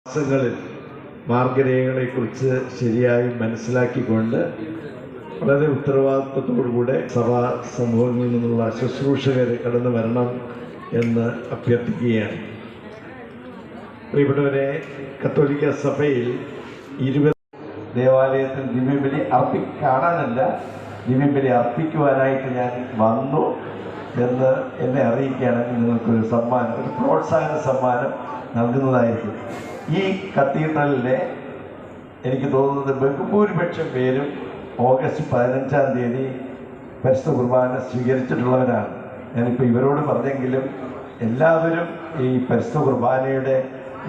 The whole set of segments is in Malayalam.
മാസങ്ങളിൽ മാർഗരേഖകളെക്കുറിച്ച് ശരിയായി മനസ്സിലാക്കിക്കൊണ്ട് വളരെ ഉത്തരവാദിത്വത്തോടുകൂടെ സഭാ സമൂഹങ്ങളിൽ നിന്നുള്ള ശുശ്രൂഷകർ കടന്നു വരണം എന്ന് അഭ്യർത്ഥിക്കുകയാണ്. പ്രിയപ്പെട്ടവരെ, കത്തോലിക്ക സഭയിൽ 20 ദേവാലയത്തിൽ ദിവ്യബലി കാണാനല്ല, ദിവ്യബലി അർപ്പിക്കുവാനായിട്ട് ഞാൻ വന്നു എന്ന് എന്നെ അറിയിക്കുകയാണെങ്കിൽ നിങ്ങൾക്കൊരു സമ്മാനം, ഒരു പ്രോത്സാഹന സമ്മാനം നൽകുന്നതായിരിക്കും. ഈ കത്തീഡ്രലിലെ എനിക്ക് തോന്നുന്നത് ബഹുഭൂരിപക്ഷം പേരും ഓഗസ്റ്റ് 15-ാം തീയതി പരിശുദ്ധ കുർബാന സ്വീകരിച്ചിട്ടുള്ളവരാണ്. ഞാനിപ്പോൾ ഇവരോട് പറഞ്ഞെങ്കിലും എല്ലാവരും ഈ പരിശുദ്ധ കുർബാനയുടെ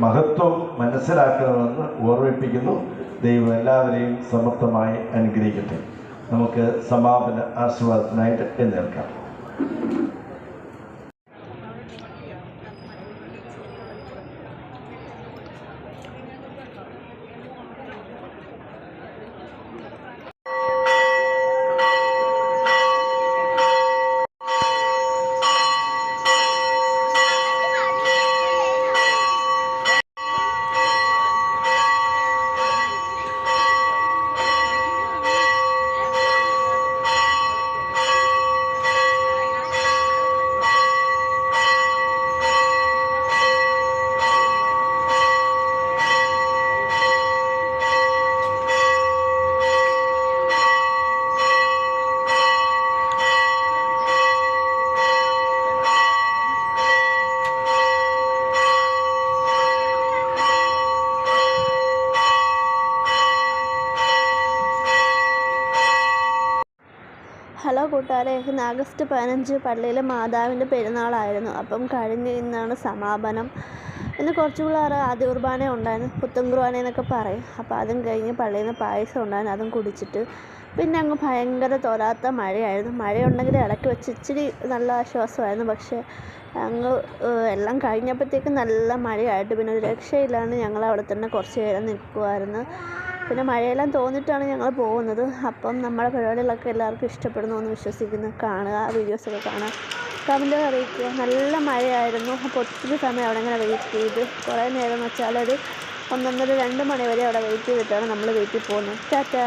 മഹത്വം മനസ്സിലാക്കണമെന്ന് ഓർമ്മിപ്പിക്കുന്നു. ദൈവം എല്ലാവരെയും സമർത്ഥമായി അനുഗ്രഹിക്കട്ടെ. നമുക്ക് സമാപന ആശീർവാദത്തിനായിട്ട് എഴുന്നേൽക്കാം. ഹലോ കൂട്ടുകാരെ, ഇന്ന് ആഗസ്റ്റ് 15 പള്ളിയിലെ മാതാവിൻ്റെ പെരുന്നാളായിരുന്നു. അപ്പം ഇന്നാണ് സമാപനം. ഇന്ന് കുറച്ച് പിള്ളേർ ആദ്യ കുർബാന ഉണ്ടായിരുന്നു, പുത്തൻ കുർബാന എന്നൊക്കെ പറയും. അപ്പോൾ അതും കഴിഞ്ഞ് പള്ളിയിൽ നിന്ന് പായസം ഉണ്ടായിരുന്നു, അതും കുടിച്ചിട്ട് പിന്നെ അങ്ങ് ഭയങ്കര തോരാത്ത മഴയായിരുന്നു. മഴയുണ്ടെങ്കിൽ ഇടയ്ക്ക് വെച്ച് ഇച്ചിരി നല്ല ആശ്വാസമായിരുന്നു. പക്ഷേ അങ്ങ് എല്ലാം കഴിഞ്ഞപ്പോഴത്തേക്കും നല്ല മഴയായിട്ട് പിന്നെ ഒരു രക്ഷയില്ലാണ്ട് ഞങ്ങൾ അവിടെ തന്നെ കുറച്ച് നേരം നിൽക്കുമായിരുന്നു. പിന്നെ മഴയെല്ലാം തോന്നിയിട്ടാണ് ഞങ്ങൾ പോകുന്നത്. അപ്പം നമ്മുടെ പരിപാടികളൊക്കെ എല്ലാവർക്കും ഇഷ്ടപ്പെടുന്നു എന്ന് വിശ്വസിക്കുന്നു. കാണുക, വീഡിയോസൊക്കെ കാണുക, കമൻറ്റുകൾ അറിയിക്കുക. നല്ല മഴയായിരുന്നു. അപ്പോൾ ഒത്തിരി സമയം അവിടെ ഇങ്ങനെ വെയിറ്റ് ചെയ്ത് കുറേ നേരം വെച്ചാൽ ഒരു 1-1.5-2 മണി വരെ അവിടെ വെയിറ്റ് ചെയ്തിട്ടാണ് നമ്മൾ വീട്ടിൽ പോകുന്നത്. ടാറ്റാ.